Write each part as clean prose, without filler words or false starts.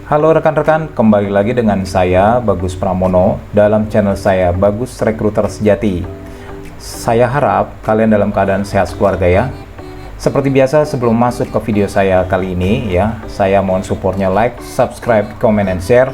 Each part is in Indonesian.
Halo rekan-rekan, kembali lagi dengan saya Bagus Pramono dalam channel saya Bagus Rekruter Sejati. Saya harap kalian dalam keadaan sehat keluarga ya. Seperti biasa sebelum masuk ke video saya kali ini ya, saya mohon supportnya like, subscribe, comment, and share,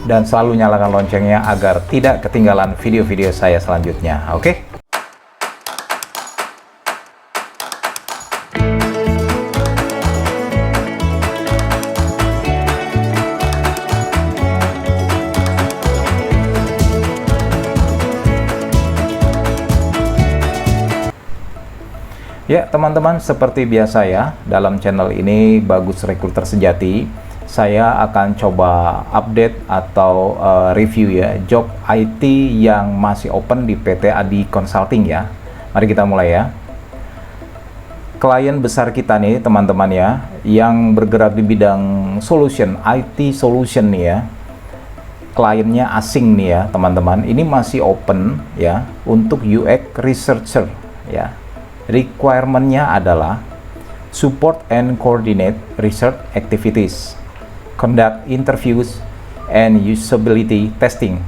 dan selalu nyalakan loncengnya agar tidak ketinggalan video-video saya selanjutnya. Oke? Ya teman-teman, seperti biasa ya, dalam channel ini Bagus Rekruter Sejati, saya akan coba update atau review ya job IT yang masih open di PT Adi Consulting ya. Mari kita mulai ya. Klien besar kita nih teman-teman ya, yang bergerak di bidang solution, IT solution nih ya. Kliennya asing nih ya teman-teman, ini masih open ya untuk UX researcher ya. Requirement-nya adalah support and coordinate research activities, conduct interviews and usability testing,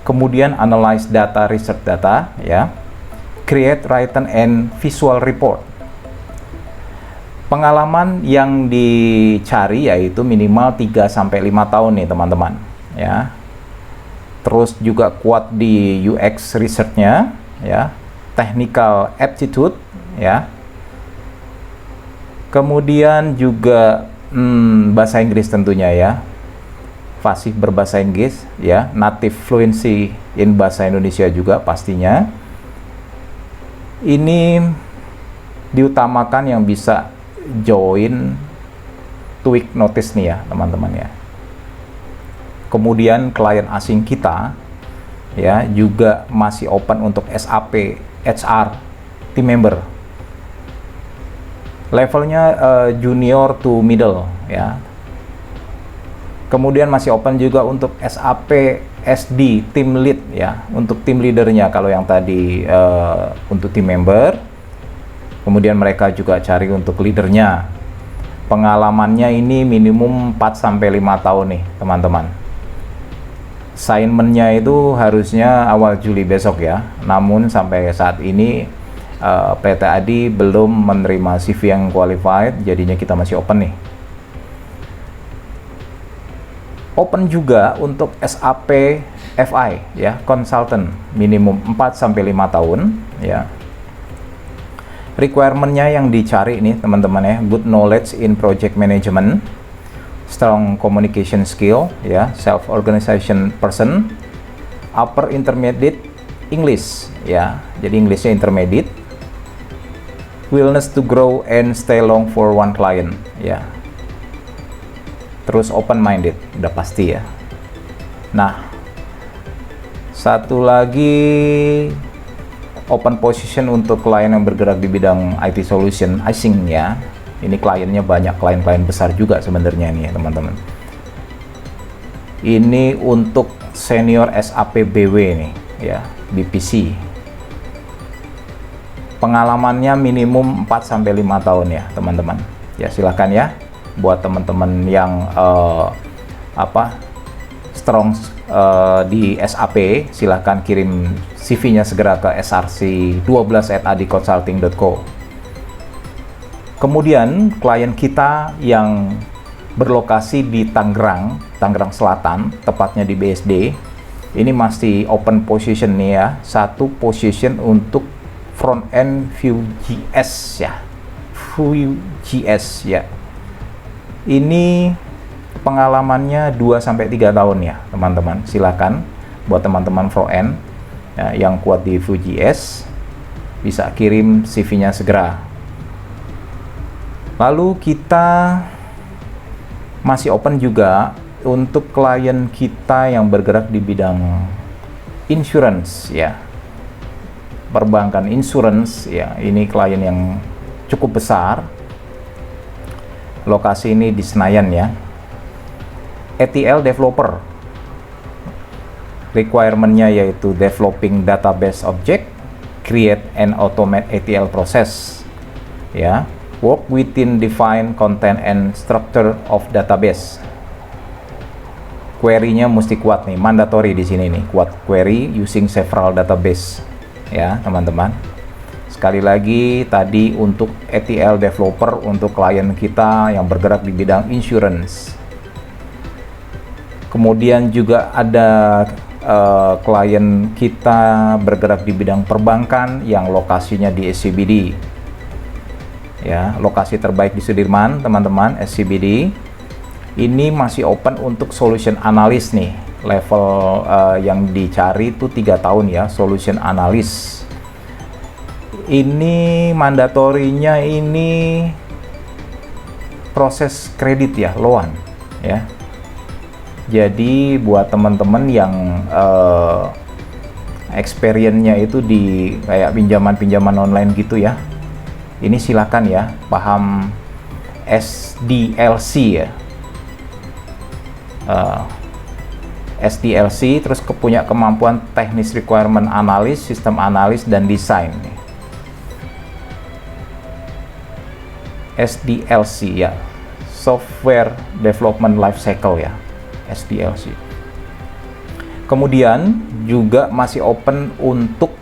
kemudian analyze data, research data ya, create written and visual report. Pengalaman yang dicari yaitu minimal 3-5 tahun nih teman-teman ya. Terus juga kuat di UX research-nya ya, technical aptitude ya, kemudian juga bahasa Inggris tentunya ya, fasih berbahasa Inggris ya, native fluency in bahasa Indonesia juga pastinya. Ini diutamakan yang bisa join 2 week notice nih ya teman-teman ya. Kemudian klien asing kita ya juga masih open untuk SAP HR team member, levelnya junior to middle ya. Kemudian masih open juga untuk SAP SD team lead ya, untuk team leadernya kalau yang tadi untuk team member. Kemudian mereka juga cari untuk leadernya. Pengalamannya ini minimum 4-5 tahun nih teman-teman. Assignment-nya itu harusnya awal Juli besok ya, namun sampai saat ini PT Adi belum menerima CV yang qualified, jadinya kita masih open nih. Open juga untuk SAP FI ya, consultant, minimum 4-5 tahun ya. Requirement-nya yang dicari nih teman-teman ya, good knowledge in project management, strong communication skill ya, self organization person, upper intermediate English ya, jadi Englishnya intermediate, willingness to grow and stay long for one client ya, terus open minded, udah pasti ya. Nah, satu lagi open position untuk klien yang bergerak di bidang IT solution asing ya. Ini kliennya banyak, klien-klien besar juga sebenarnya nih ya teman-teman. Ini untuk senior SAP BW nih ya, BPC. Pengalamannya minimum 4-5 tahun ya teman-teman. Ya silahkan ya, buat teman-teman yang strong di SAP, silahkan kirim CV-nya segera ke src12@adiconsulting.co. Kemudian klien kita yang berlokasi di Tangerang Selatan, tepatnya di BSD, ini masih open position nih ya, satu position untuk front end Vue.js ya, Vue.js ya. Ini pengalamannya 2-3 tahun ya teman-teman. Silakan buat teman-teman front end ya, yang kuat di Vue.js, bisa kirim CV-nya segera. Lalu kita masih open juga untuk klien kita yang bergerak di bidang insurance ya, perbankan insurance ya. Ini klien yang cukup besar, lokasi ini di Senayan ya. ETL developer, requirement-nya yaitu developing database object, create and automate ETL process ya, work within defined content and structure of database, query-nya mesti kuat nih, mandatory di sini nih, kuat query using several database ya teman-teman. Sekali lagi tadi untuk ETL developer untuk klien kita yang bergerak di bidang insurance. Kemudian juga ada klien kita bergerak di bidang perbankan yang lokasinya di SCBD. Ya, lokasi terbaik di Sudirman, teman-teman, SCBD. Ini masih open untuk solution analyst nih. Level yang dicari itu 3 tahun ya, solution analyst. Ini mandatorinya ini proses kredit ya, loan ya. Jadi buat teman-teman yang experience-nya itu di kayak pinjaman-pinjaman online gitu ya, ini silakan ya, paham SDLC ya, SDLC, terus punya kemampuan teknis requirement analis, sistem analis, dan desain. SDLC ya, Software Development Life Cycle ya, SDLC. Kemudian juga masih open untuk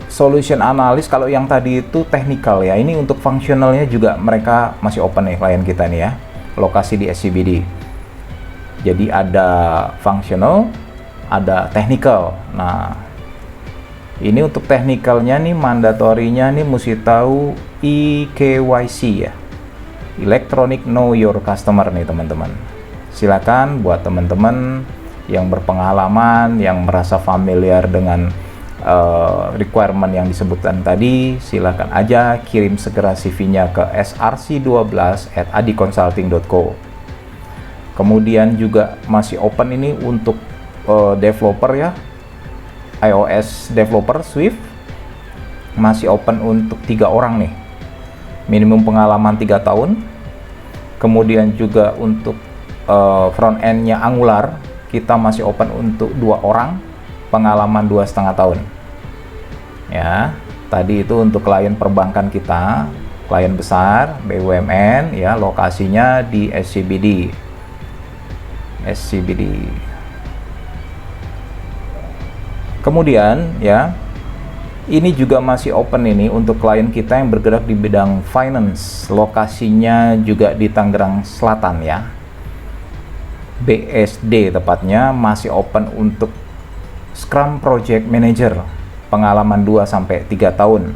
solution analyst. Kalau yang tadi itu technical ya, ini untuk functionalnya juga mereka masih open nih klien kita nih ya, lokasi di SCBD. Jadi ada functional, ada technical. Nah, ini untuk technicalnya nih, mandatorinya nih mesti tahu eKYC ya, Electronic Know Your Customer nih teman-teman. Silakan buat teman-teman yang berpengalaman, yang merasa familiar dengan requirement yang disebutkan tadi, silakan aja kirim segera CV-nya ke src12@adiconsulting.co. Kemudian juga masih open ini untuk developer ya, iOS developer Swift, masih open untuk 3 orang nih, minimum pengalaman 3 tahun. Kemudian juga untuk front end-nya Angular, kita masih open untuk 2 orang, pengalaman 2,5 tahun ya. Tadi itu untuk klien perbankan kita, klien besar BUMN ya, lokasinya di SCBD. Kemudian ya, ini juga masih open ini untuk klien kita yang bergerak di bidang finance, lokasinya juga di Tangerang Selatan ya, BSD tepatnya, masih open untuk Scrum Project Manager, pengalaman 2-3 tahun,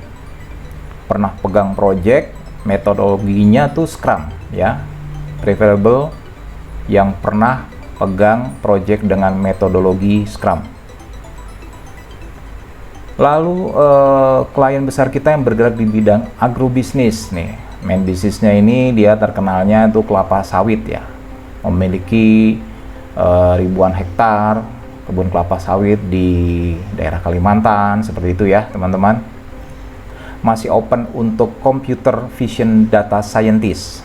pernah pegang project, metodologinya tuh Scrum ya, preferable yang pernah pegang project dengan metodologi Scrum. Lalu klien besar kita yang bergerak di bidang agrobisnis nih, main bisnisnya ini dia terkenalnya tuh kelapa sawit ya, memiliki ribuan hektar kebun kelapa sawit di daerah Kalimantan, seperti itu ya teman-teman. Masih open untuk computer vision data scientist.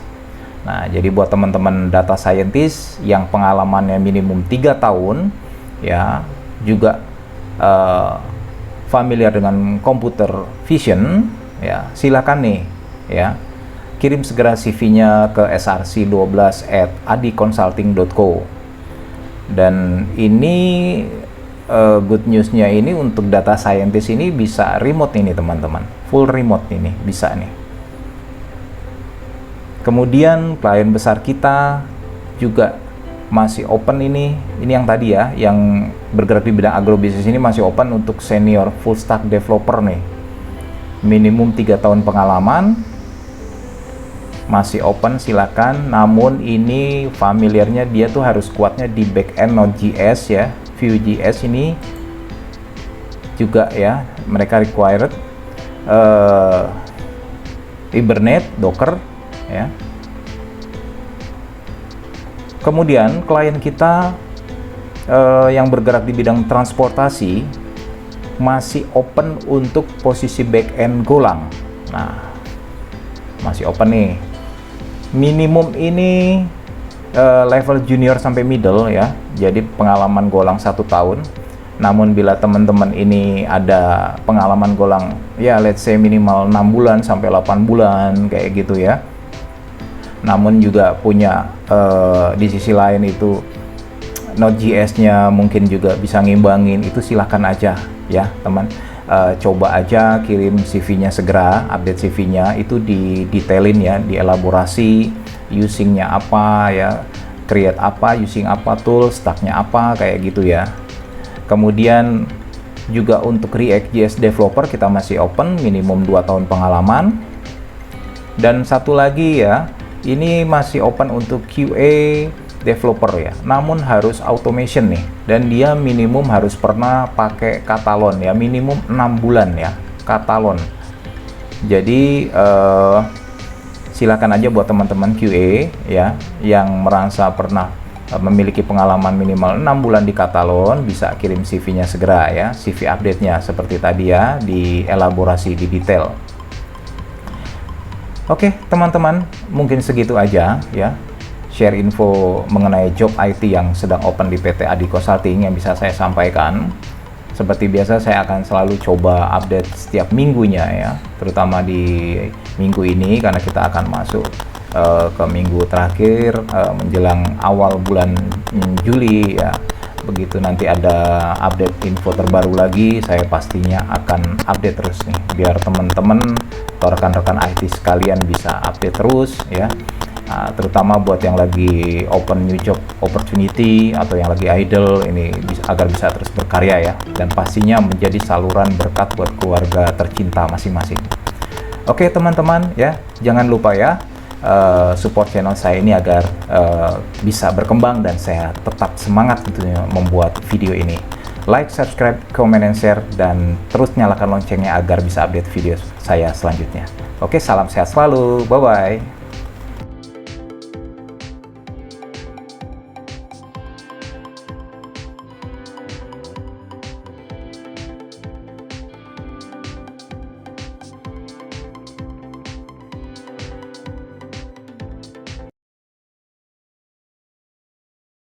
Nah, jadi buat teman-teman data scientist yang pengalamannya minimum 3 tahun ya, juga familiar dengan computer vision ya, silakan nih ya, kirim segera CV-nya ke src12@adiconsulting.co. Dan ini good news-nya ini untuk data scientist ini bisa remote ini teman-teman, full remote ini bisa nih. Kemudian klien besar kita juga masih open ini yang tadi ya, yang bergerak di bidang agrobisnis ini masih open untuk senior full stack developer nih, minimum 3 tahun pengalaman, masih open silakan. Namun ini familiarnya dia tuh harus kuatnya di backend Node.js ya, Vue.js ini juga ya, mereka required Hibernate, Docker ya. Kemudian klien kita yang bergerak di bidang transportasi masih open untuk posisi back-end Golang. Nah, masih open nih. Minimum ini level junior sampai middle ya. Jadi pengalaman Golang 1 tahun. Namun bila teman-teman ini ada pengalaman Golang ya, let's say minimal 6 bulan sampai 8 bulan kayak gitu ya. namun juga punya di sisi lain itu Node.js-nya mungkin juga bisa ngimbangin, itu silahkan aja ya teman. Coba aja kirim CV-nya segera, update CV-nya itu didetailin ya, dielaborasi using-nya apa ya, create apa, using apa tool, stack-nya apa, kayak gitu ya. Kemudian juga untuk React.js developer kita masih open, minimum 2 tahun pengalaman. Dan satu lagi ya, ini masih open untuk QA developer ya, namun harus automation nih, dan dia minimum harus pernah pakai Katalon ya, minimum 6 bulan ya Katalon. Jadi silakan aja buat teman-teman QA ya yang merasa pernah memiliki pengalaman minimal 6 bulan di Katalon, bisa kirim CV-nya segera ya, CV update-nya seperti tadi ya, dielaborasi di detail. Oke teman-teman, mungkin segitu aja ya, share info mengenai job IT yang sedang open di PT Adi Consulting yang bisa saya sampaikan. Seperti biasa saya akan selalu coba update setiap minggunya ya, terutama di minggu ini karena kita akan masuk ke minggu terakhir menjelang awal bulan Juli ya. Begitu nanti ada update info terbaru lagi, saya pastinya akan update terus nih, biar teman-teman atau rekan-rekan IT sekalian bisa update terus ya. Terutama buat yang lagi open new job opportunity atau yang lagi idle ini, agar bisa terus berkarya ya, dan pastinya menjadi saluran berkat buat keluarga tercinta masing-masing. Oke teman-teman ya, jangan lupa ya support channel saya ini agar bisa berkembang dan saya tetap semangat tentunya membuat video ini. Like, subscribe, comment, and share, dan terus nyalakan loncengnya agar bisa update video saya selanjutnya. Oke, salam sehat selalu, bye-bye.